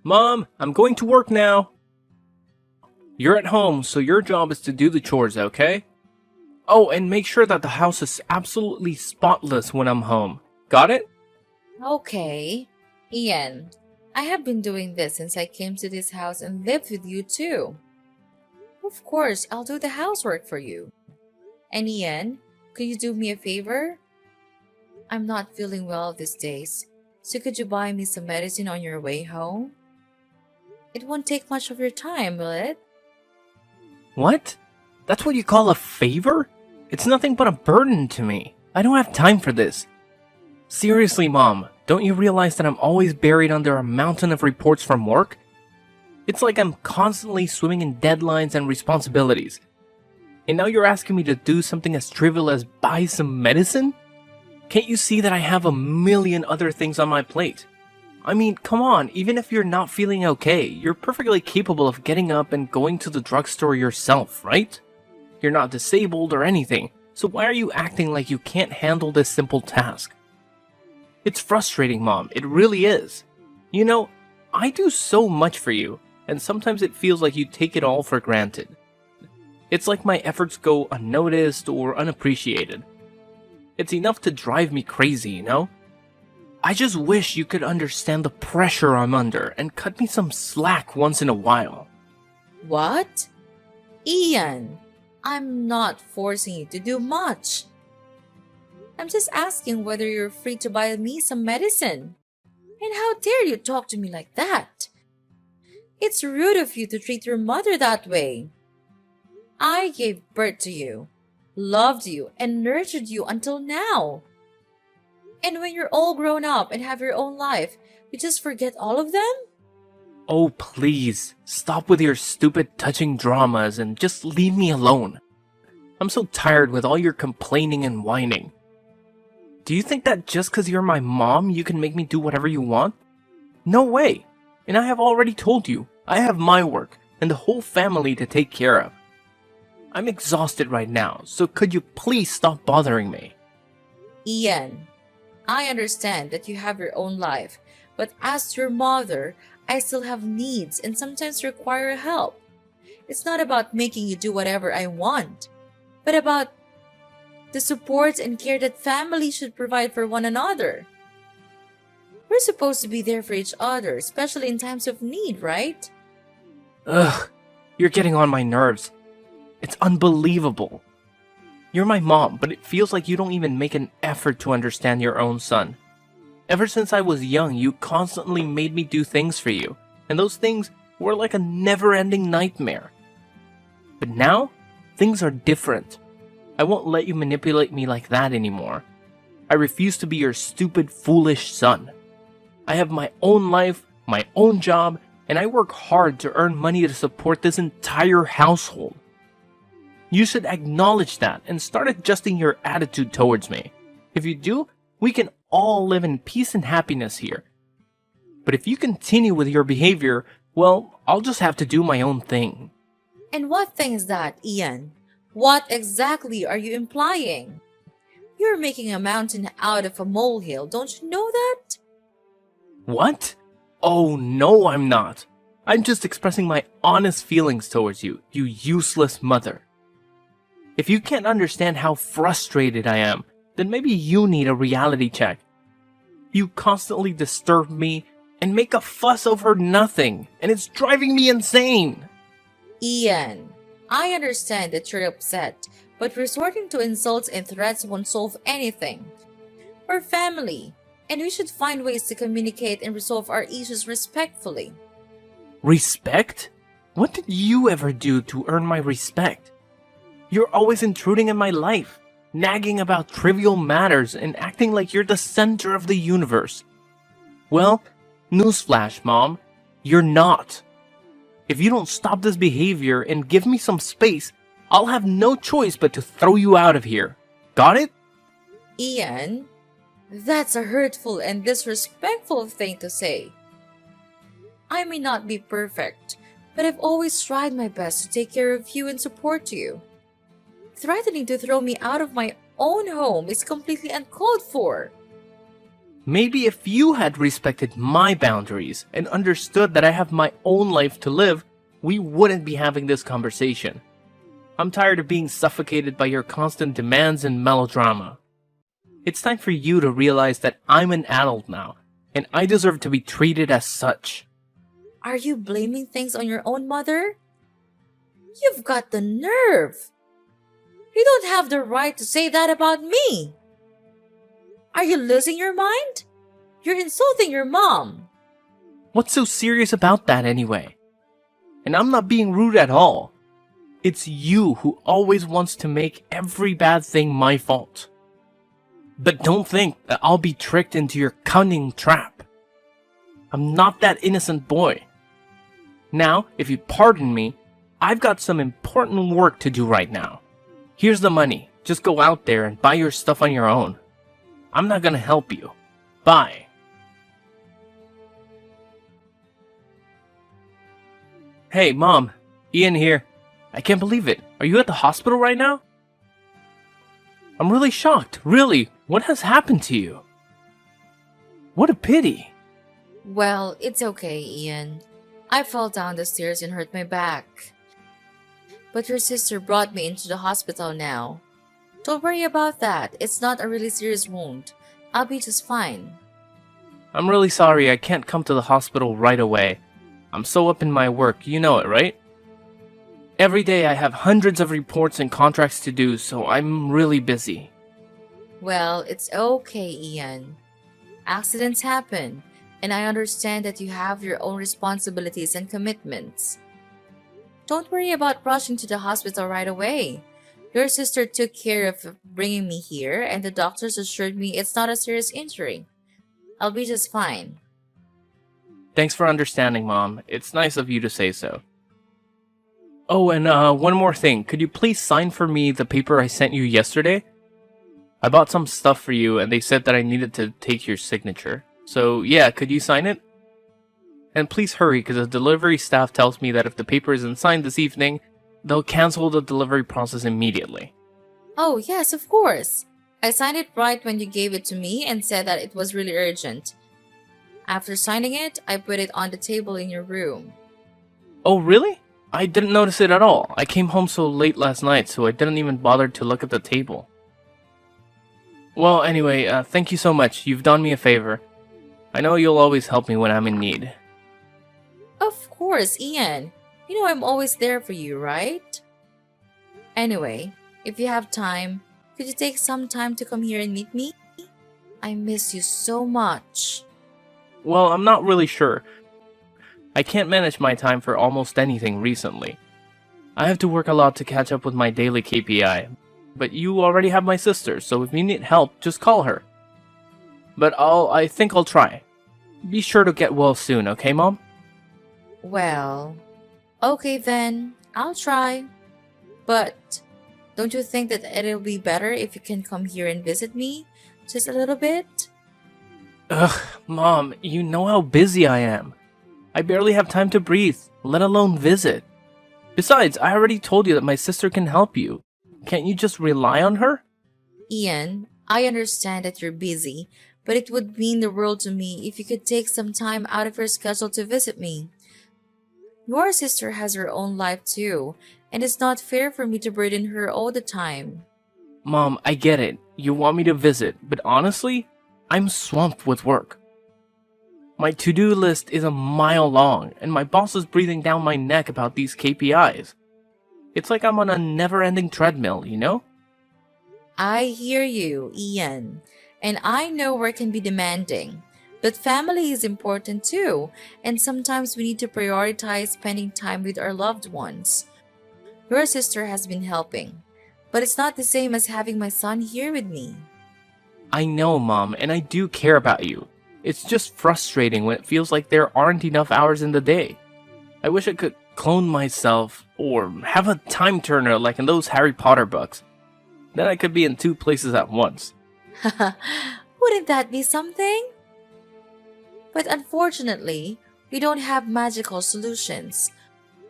Mom, I'm going to work now. You're at home, so your job is to do the chores, okay? Oh, and make sure that the house is absolutely spotless when I'm home. Got it? Okay. Ian, I have been doing this since I came to this house and lived with you too. Of course, I'll do the housework for you. And Ian, could you do me a favor? I'm not feeling well these days, so could you buy me some medicine on your way home? It won't take much of your time, will it? What? That's what you call a favor? It's nothing but a burden to me. I don't have time for this. Seriously, Mom, don't you realize that I'm always buried under a mountain of reports from work? It's like I'm constantly swimming in deadlines and responsibilities. And now you're asking me to do something as trivial as buy some medicine? Can't you see that I have a million other things on my plate? I mean, come on, even if you're not feeling okay, you're perfectly capable of getting up and going to the drugstore yourself, right? You're not disabled or anything, so why are you acting like you can't handle this simple task? It's frustrating, Mom, it really is. You know, I do so much for you, and sometimes it feels like you take it all for granted. It's like my efforts go unnoticed or unappreciated. It's enough to drive me crazy, you know? I just wish you could understand the pressure I'm under and cut me some slack once in a while. What? Ian, I'm not forcing you to do much. I'm just asking whether you're free to buy me some medicine. And how dare you talk to me like that? It's rude of you to treat your mother that way. I gave birth to you, loved you, and nurtured you until now. And when you're all grown up and have your own life, you just forget all of them? Oh, please, stop with your stupid touching dramas and just leave me alone. I'm so tired with all your complaining and whining. Do you think that just because you're my mom, you can make me do whatever you want? No way. And I have already told you, I have my work and the whole family to take care of. I'm exhausted right now, so could you please stop bothering me? Ian, I understand that you have your own life, but as your mother, I still have needs and sometimes require help. It's not about making you do whatever I want, but about the support and care that families should provide for one another. We're supposed to be there for each other, especially in times of need, right? Ugh, you're getting on my nerves. It's unbelievable. You're my mom, but it feels like you don't even make an effort to understand your own son. Ever since I was young, you constantly made me do things for you, and those things were like a never-ending nightmare. But now, things are different. I won't let you manipulate me like that anymore. I refuse to be your stupid, foolish son. I have my own life, my own job, and I work hard to earn money to support this entire household. You should acknowledge that and start adjusting your attitude towards me. If you do, we can all live in peace and happiness here. But if you continue with your behavior, well, I'll just have to do my own thing. And what thing is that, Ian? What exactly are you implying? You're making a mountain out of a molehill, don't you know that? What? Oh, no, I'm not. I'm just expressing my honest feelings towards you, you useless mother. If you can't understand how frustrated I am, then maybe you need a reality check. You constantly disturb me and make a fuss over nothing, and it's driving me insane. Ian, I understand that you're upset, but resorting to insults and threats won't solve anything. We're family, and we should find ways to communicate and resolve our issues respectfully. Respect? What did you ever do to earn my respect? You're always intruding in my life, nagging about trivial matters and acting like you're the center of the universe. Well, newsflash, Mom, you're not. If you don't stop this behavior and give me some space, I'll have no choice but to throw you out of here. Got it? Ian, that's a hurtful and disrespectful thing to say. I may not be perfect, but I've always tried my best to take care of you and support you. Threatening to throw me out of my own home is completely uncalled for. Maybe if you had respected my boundaries and understood that I have my own life to live, we wouldn't be having this conversation. I'm tired of being suffocated by your constant demands and melodrama. It's time for you to realize that I'm an adult now, and I deserve to be treated as such. Are you blaming things on your own mother? You've got the nerve. You don't have the right to say that about me. Are you losing your mind? You're insulting your mom. What's so serious about that anyway? And I'm not being rude at all. It's you who always wants to make every bad thing my fault. But don't think that I'll be tricked into your cunning trap. I'm not that innocent boy. Now, if you pardon me, I've got some important work to do right now. Here's the money. Just go out there and buy your stuff on your own. I'm not gonna help you. Bye. Hey, Mom. Ian here. I can't believe it. Are you at the hospital right now? I'm really shocked. Really. What has happened to you? What a pity. Well, it's okay, Ian. I fell down the stairs and hurt my back. But your sister brought me into the hospital now. Don't worry about that. It's not a really serious wound. I'll be just fine. I'm really sorry I can't come to the hospital right away. I'm so up in my work, you know it, right? Every day I have hundreds of reports and contracts to do, so I'm really busy. Well, it's okay, Ian. Accidents happen, and I understand that you have your own responsibilities and commitments. Don't worry about rushing to the hospital right away. Your sister took care of bringing me here, and the doctors assured me it's not a serious injury. I'll be just fine. Thanks for understanding, Mom. It's nice of you to say so. Oh, and one more thing. Could you please sign for me the paper I sent you yesterday? I bought some stuff for you, and they said that I needed to take your signature. So, yeah, could you sign it? And please hurry, because the delivery staff tells me that if the paper isn't signed this evening, they'll cancel the delivery process immediately. Oh, yes, of course. I signed it right when you gave it to me and said that it was really urgent. After signing it, I put it on the table in your room. Oh, really? I didn't notice it at all. I came home so late last night, so I didn't even bother to look at the table. Well, anyway, thank you so much. You've done me a favor. I know you'll always help me when I'm in need. Of course, Ian. You know I'm always there for you, right? Anyway, if you have time, could you take some time to come here and meet me? I miss you so much. Well, I'm not really sure. I can't manage my time for almost anything recently. I have to work a lot to catch up with my daily KPI. But you already have my sister, so if you need help, just call her. But I think I'll try. Be sure to get well soon, okay, Mom? Well, okay then. I'll try. But don't you think that it'll be better if you can come here and visit me? Just a little bit? Ugh, Mom, you know how busy I am. I barely have time to breathe, let alone visit. Besides, I already told you that my sister can help you. Can't you just rely on her? Ian, I understand that you're busy, but it would mean the world to me if you could take some time out of your schedule to visit me. Your sister has her own life too, and it's not fair for me to burden her all the time. Mom, I get it. You want me to visit, but honestly, I'm swamped with work. My to-do list is a mile long, and my boss is breathing down my neck about these KPIs. It's like I'm on a never-ending treadmill, you know? I hear you, Ian, and I know work can be demanding. But family is important too, and sometimes we need to prioritize spending time with our loved ones. Your sister has been helping, but it's not the same as having my son here with me. I know, Mom, and I do care about you. It's just frustrating when it feels like there aren't enough hours in the day. I wish I could clone myself, or have a time turner like in those Harry Potter books. Then I could be in two places at once. Wouldn't that be something? But unfortunately, we don't have magical solutions.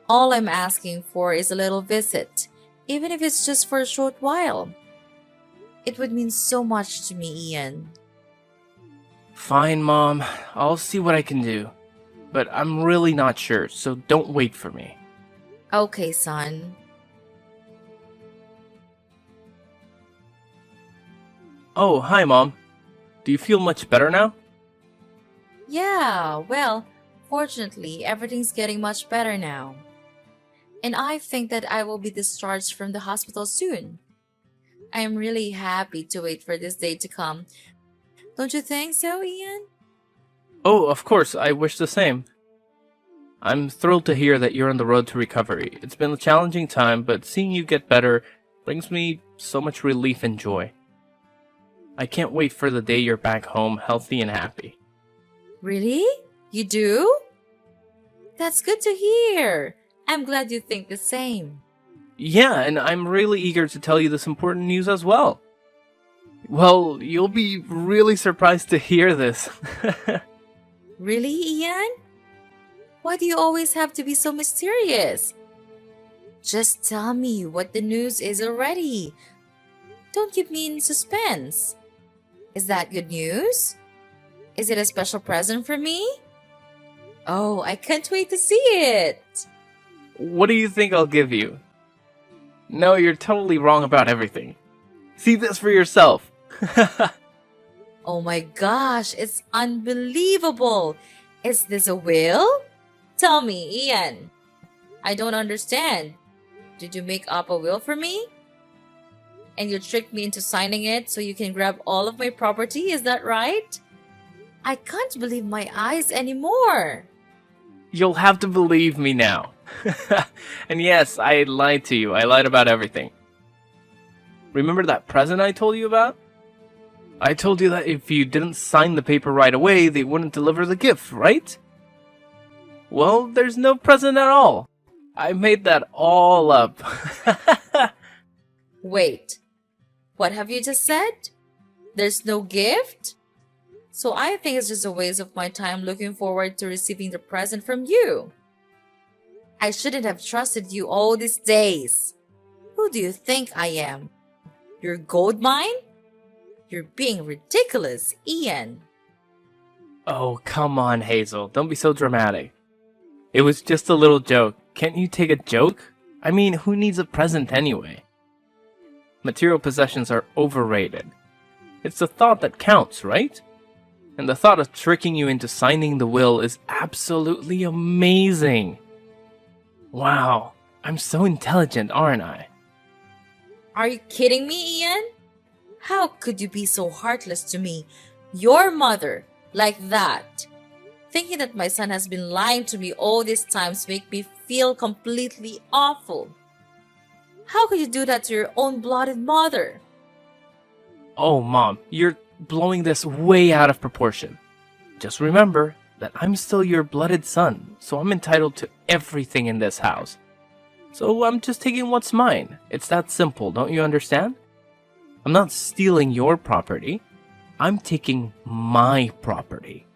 All I'm asking for is a little visit, even if it's just for a short while. It would mean so much to me, Ian. Fine, Mom. I'll see what I can do. But I'm really not sure, so don't wait for me. Okay, son. Oh, hi, Mom. Do you feel much better now? Yeah, well, fortunately, everything's getting much better now. And I think that I will be discharged from the hospital soon. I am really happy to wait for this day to come. Don't you think so, Ian? Oh, of course, I wish the same. I'm thrilled to hear that you're on the road to recovery. It's been a challenging time, but seeing you get better brings me so much relief and joy. I can't wait for the day you're back home healthy and happy. Really? You do? That's good to hear. I'm glad you think the same. Yeah, and I'm really eager to tell you this important news as well. Well, you'll be really surprised to hear this. Really, Ian? Why do you always have to be so mysterious? Just tell me what the news is already. Don't keep me in suspense. Is that good news? Is it a special present for me? Oh, I can't wait to see it. What do you think I'll give you? No, you're totally wrong about everything. See this for yourself. Oh my gosh, it's unbelievable. Is this a will? Tell me, Ian. I don't understand. Did you make up a will for me? And you tricked me into signing it so you can grab all of my property, is that right? I can't believe my eyes anymore. You'll have to believe me now. And yes, I lied to you. I lied about everything. Remember that present I told you about? I told you that if you didn't sign the paper right away, they wouldn't deliver the gift, right? Well, there's no present at all. I made that all up. Wait, what have you just said? There's no gift? So I think it's just a waste of my time looking forward to receiving the present from you. I shouldn't have trusted you all these days. Who do you think I am? Your gold mine? You're being ridiculous, Ian. Oh, come on, Hazel. Don't be so dramatic. It was just a little joke. Can't you take a joke? I mean, who needs a present anyway? Material possessions are overrated. It's the thought that counts, right? And the thought of tricking you into signing the will is absolutely amazing. Wow, I'm so intelligent, aren't I? Are you kidding me, Ian? How could you be so heartless to me, your mother, like that? Thinking that my son has been lying to me all these times make me feel completely awful. How could you do that to your own blooded mother? Oh, Mom, you're blowing this way out of proportion. Just remember that I'm still your blooded son, so I'm entitled to everything in this house. So I'm just taking what's mine. It's that simple, don't you understand? I'm not stealing your property. I'm taking my property.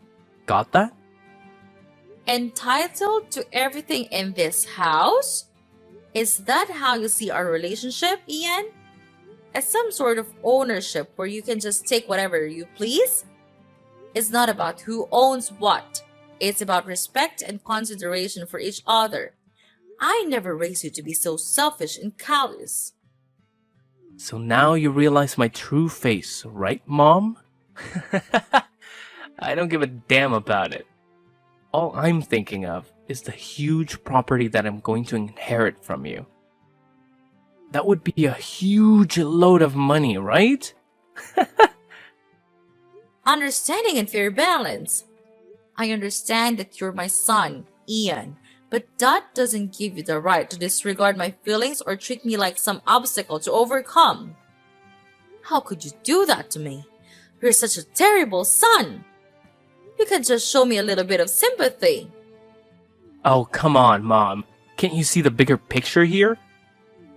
Got that? Entitled to everything in this house? Is that how you see our relationship, Ian? As some sort of ownership where you can just take whatever you please? It's not about who owns what. It's about respect and consideration for each other. I never raised you to be so selfish and callous. So now you realize my true face, right, Mom? I don't give a damn about it. All I'm thinking of is the huge property that I'm going to inherit from you. That would be a huge load of money, right? Understanding and fair balance. I understand that you're my son, Ian, but that doesn't give you the right to disregard my feelings or treat me like some obstacle to overcome. How could you do that to me? You're such a terrible son. You can just show me a little bit of sympathy. Oh, come on, Mom. Can't you see the bigger picture here?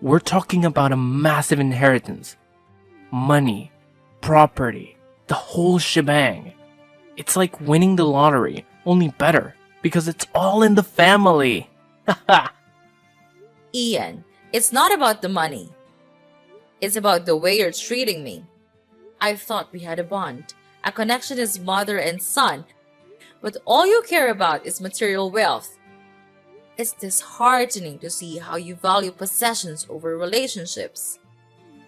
We're talking about a massive inheritance. Money, property, the whole shebang. It's like winning the lottery, only better, because it's all in the family. Ian, it's not about the money. It's about the way you're treating me. I thought we had a bond. a connection as mother and son, but all you care about is material wealth. It's disheartening to see how you value possessions over relationships.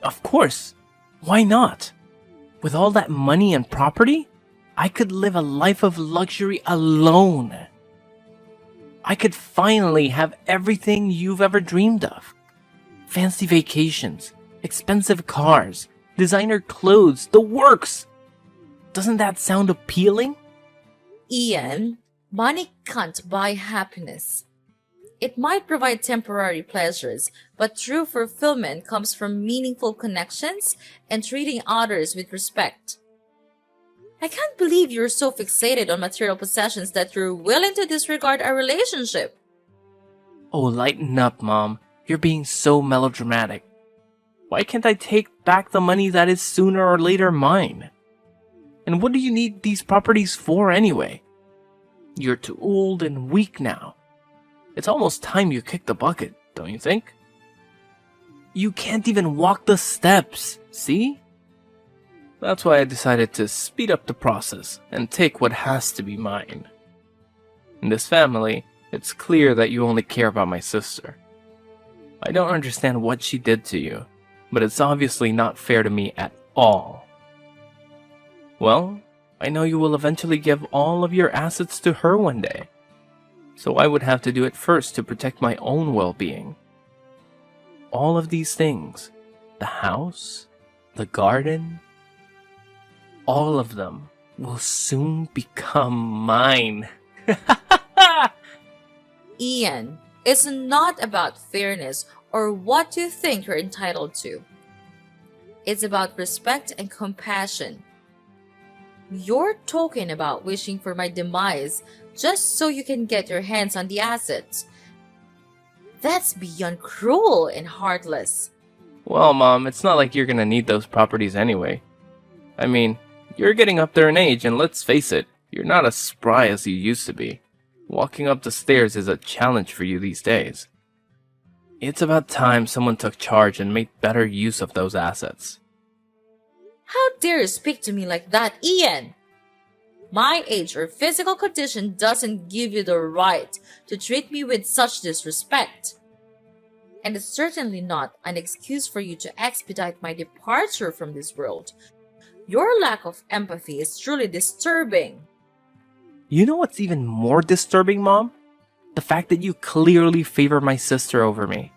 Of course. Why not? With all that money and property, I could live a life of luxury alone. I could finally have everything you've ever dreamed of. Fancy vacations, expensive cars, designer clothes, the works. Doesn't that sound appealing? Ian, money can't buy happiness. It might provide temporary pleasures, but true fulfillment comes from meaningful connections and treating others with respect. I can't believe you're so fixated on material possessions that you're willing to disregard our relationship. Oh, lighten up, Mom. You're being so melodramatic. Why can't I take back the money that is sooner or later mine? And what do you need these properties for anyway? You're too old and weak now. It's almost time you kicked the bucket, don't you think? You can't even walk the steps, see? That's why I decided to speed up the process and take what has to be mine. In this family, it's clear that you only care about my sister. I don't understand what she did to you, but it's obviously not fair to me at all. Well, I know you will eventually give all of your assets to her one day. So I would have to do it first to protect my own well-being. All of these things, the house, the garden, all of them will soon become mine. Ian, it's not about fairness or what you think you're entitled to. It's about respect and compassion. You're talking about wishing for my demise just so you can get your hands on the assets. That's beyond cruel and heartless. Well, Mom, it's not like you're gonna need those properties anyway. I mean, you're getting up there in age, and let's face it, you're not as spry as you used to be. Walking up the stairs is a challenge for you these days. It's about time someone took charge and made better use of those assets. How dare you speak to me like that, Ian? My age or physical condition doesn't give you the right to treat me with such disrespect. And it's certainly not an excuse for you to expedite my departure from this world. Your lack of empathy is truly disturbing. You know what's even more disturbing, Mom? The fact that you clearly favor my sister over me.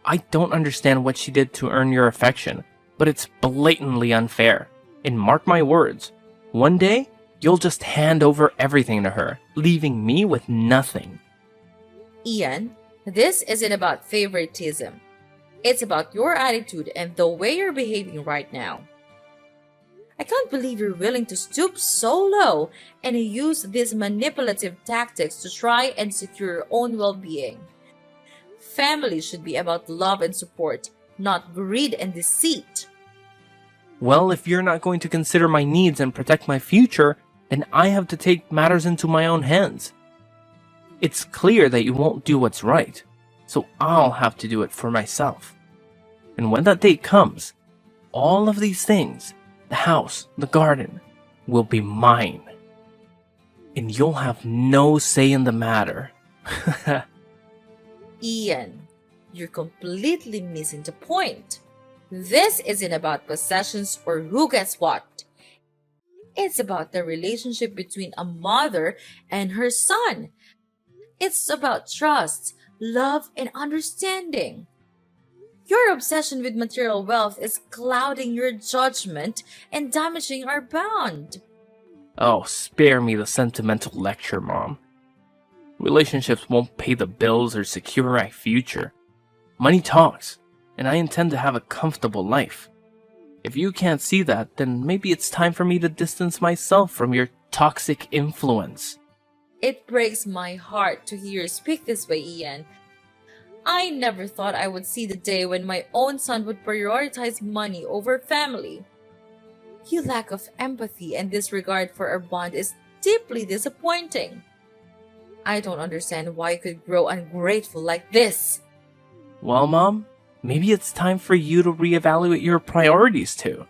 I don't understand what she did to earn your affection, but it's blatantly unfair. And mark my words, one day, you'll just hand over everything to her, leaving me with nothing. Ian, this isn't about favoritism. It's about your attitude and the way you're behaving right now. I can't believe you're willing to stoop so low and use these manipulative tactics to try and secure your own well-being. Family should be about love and support, not greed and deceit. Well, if you're not going to consider my needs and protect my future, then I have to take matters into my own hands. It's clear that you won't do what's right, so I'll have to do it for myself. And when that day comes, all of these things, the house, the garden, will be mine. And you'll have no say in the matter. Ian, you're completely missing the point. This isn't about possessions or who gets what. It's about the relationship between a mother and her son. It's about trust, love, and understanding. Your obsession with material wealth is clouding your judgment and damaging our bond. Oh, spare me the sentimental lecture, Mom. Relationships won't pay the bills or secure my future. Money talks, and I intend to have a comfortable life. If you can't see that, then maybe it's time for me to distance myself from your toxic influence. It breaks my heart to hear you speak this way, Ian. I never thought I would see the day when my own son would prioritize money over family. Your lack of empathy and disregard for our bond is deeply disappointing. I don't understand why you could grow ungrateful like this. Well, Mom, maybe it's time for you to reevaluate your priorities too.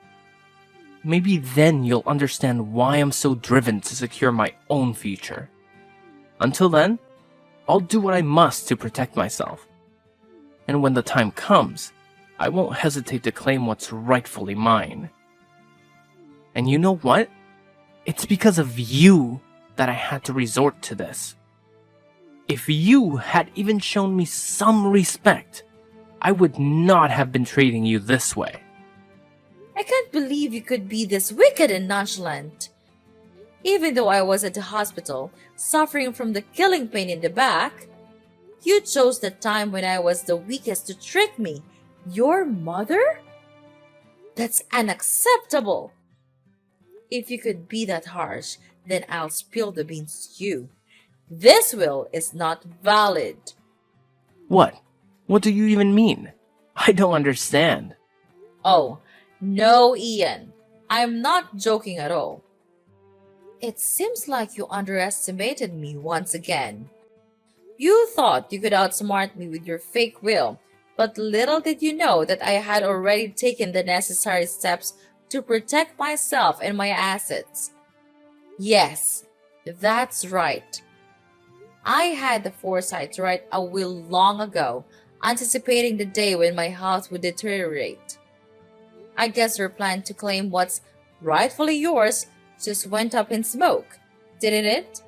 maybe then you'll understand why I'm so driven to secure my own future. Until then, I'll do what I must to protect myself. And when the time comes, I won't hesitate to claim what's rightfully mine. And you know what? It's because of you that I had to resort to this. If you had even shown me some respect, I would not have been treating you this way. I can't believe you could be this wicked and nonchalant. Even though I was at the hospital, suffering from the killing pain in the back, you chose the time when I was the weakest to trick me. Your mother? That's unacceptable. If you could be that harsh, then I'll spill the beans to you. This will is not valid. What? What do you even mean? I don't understand. Oh, no, Ian. I'm not joking at all. It seems like you underestimated me once again. You thought you could outsmart me with your fake will, but little did you know that I had already taken the necessary steps to protect myself and my assets. Yes, that's right. I had the foresight to write a will long ago, anticipating the day when my health would deteriorate. I guess your plan to claim what's rightfully yours just went up in smoke, didn't it?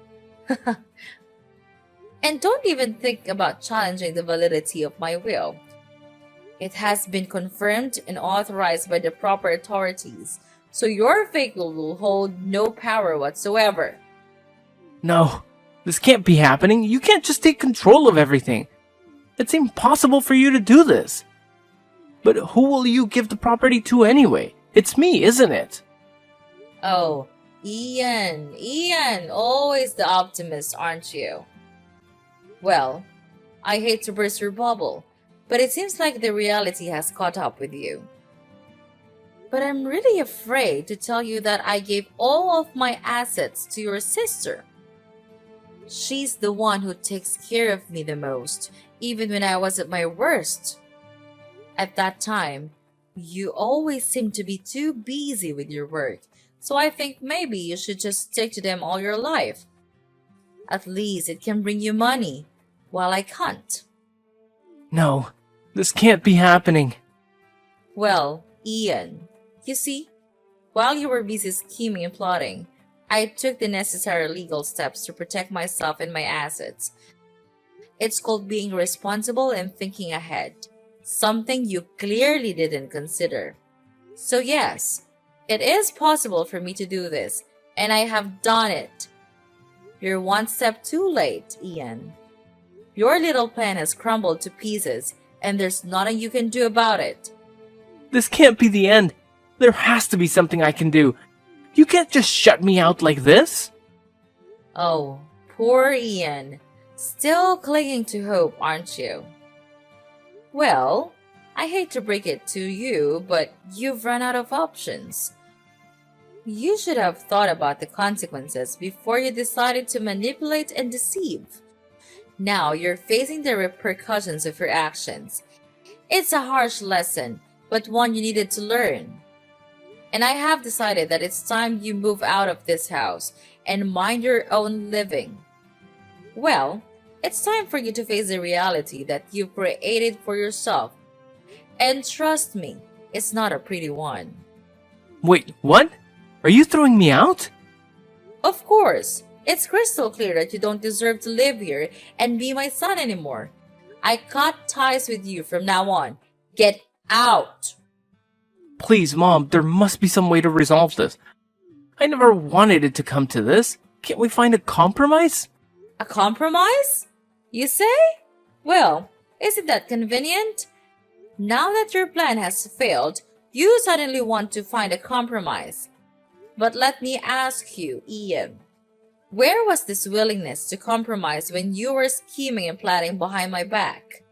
And don't even think about challenging the validity of my will. It has been confirmed and authorized by the proper authorities, so your fake will hold no power whatsoever. No, this can't be happening. You can't just take control of everything. It's impossible for you to do this. But who will you give the property to anyway? It's me, isn't it? Oh, Ian, always the optimist, aren't you? Well, I hate to burst your bubble, but it seems like the reality has caught up with you. But I'm really afraid to tell you that I gave all of my assets to your sister. She's the one who takes care of me the most, even when I was at my worst. At that time, you always seemed to be too busy with your work, so I think maybe you should just stick to them all your life. At least it can bring you money, while I can't. No, this can't be happening. Well, Ian, you see, while you were busy scheming and plotting, I took the necessary legal steps to protect myself and my assets. It's called being responsible and thinking ahead, something you clearly didn't consider. So yes, it is possible for me to do this, and I have done it. You're one step too late, Ian. Your little plan has crumbled to pieces, and there's nothing you can do about it. This can't be the end. There has to be something I can do. You can't just shut me out like this. Oh, poor Ian. Still clinging to hope, aren't you? Well, I hate to break it to you, but you've run out of options. You should have thought about the consequences before you decided to manipulate and deceive. Now you're facing the repercussions of your actions. It's a harsh lesson, but one you needed to learn. And I have decided that it's time you move out of this house and mind your own living. Well, it's time for you to face the reality that you've created for yourself. And trust me, it's not a pretty one. Wait, what? Are you throwing me out? Of course, it's crystal clear that you don't deserve to live here and be my son anymore. I cut ties with you from now on. Get out! Please, Mom, there must be some way to resolve this. I never wanted it to come to this. Can't we find a compromise? A compromise? You say? Well, isn't that convenient? Now that your plan has failed, you suddenly want to find a compromise. But let me ask you, Ian, where was this willingness to compromise when you were scheming and plotting behind my back?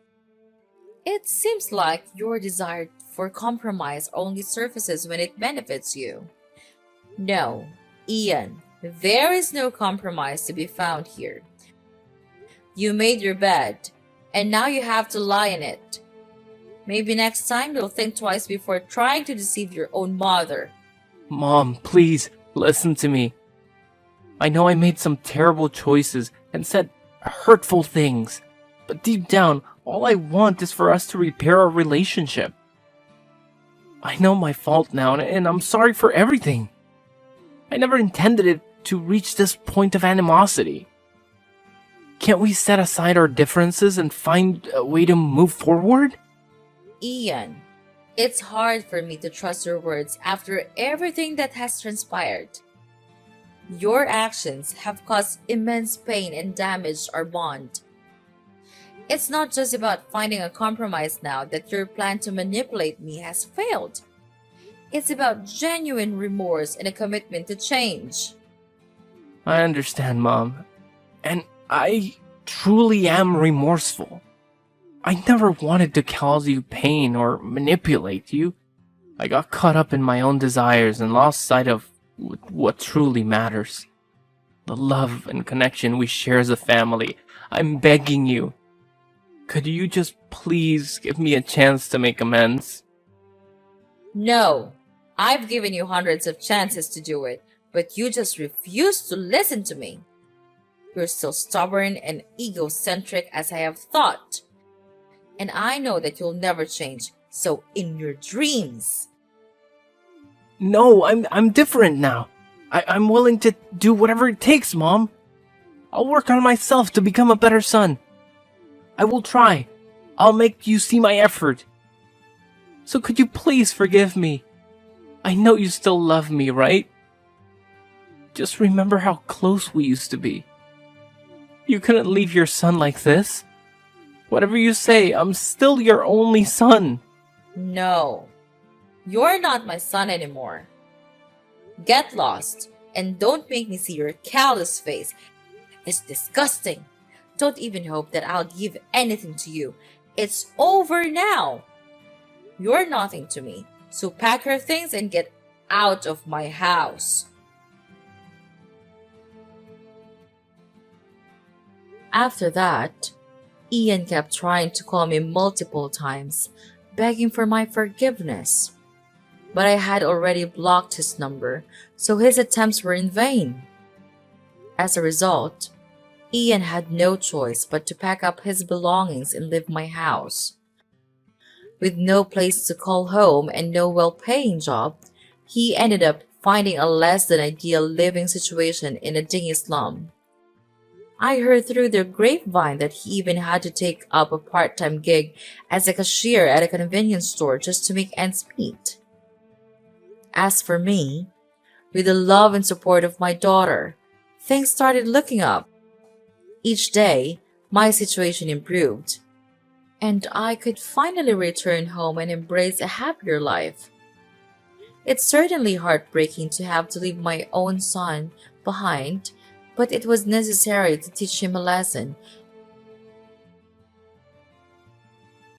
It seems like your desire for compromise only surfaces when it benefits you. No, Ian, there is no compromise to be found here. You made your bed, and now you have to lie in it. Maybe next time you'll think twice before trying to deceive your own mother. Mom, please, listen to me. I know I made some terrible choices and said hurtful things, but deep down, all I want is for us to repair our relationship. I know my fault now, and I'm sorry for everything. I never intended it to reach this point of animosity. Can't we set aside our differences and find a way to move forward? Ian, it's hard for me to trust your words after everything that has transpired. Your actions have caused immense pain and damaged our bond. It's not just about finding a compromise now that your plan to manipulate me has failed. It's about genuine remorse and a commitment to change. I understand, Mom. And I truly am remorseful. I never wanted to cause you pain or manipulate you. I got caught up in my own desires and lost sight of what truly matters. The love and connection we share as a family. I'm begging you. Could you just please give me a chance to make amends? No, I've given you hundreds of chances to do it, but you just refuse to listen to me. You're still stubborn and egocentric as I have thought. And I know that you'll never change, so in your dreams. No, I'm different now. I'm willing to do whatever it takes, Mom. I'll work on myself to become a better son. I will try. I'll make you see my effort. So could you please forgive me? I know you still love me, right? Just remember how close we used to be. You couldn't leave your son like this. Whatever you say, I'm still your only son. No, you're not my son anymore. Get lost and don't make me see your callous face. It's disgusting. Don't even hope that I'll give anything to you. It's over now. You're nothing to me, so pack your things and get out of my house. After that, Ian kept trying to call me multiple times, begging for my forgiveness. But I had already blocked his number, so his attempts were in vain. As a result, Ian had no choice but to pack up his belongings and leave my house. With no place to call home and no well-paying job, he ended up finding a less than ideal living situation in a dingy slum. I heard through the grapevine that he even had to take up a part-time gig as a cashier at a convenience store just to make ends meet. As for me, with the love and support of my daughter, things started looking up. Each day, my situation improved, and I could finally return home and embrace a happier life. It's certainly heartbreaking to have to leave my own son behind, but it was necessary to teach him a lesson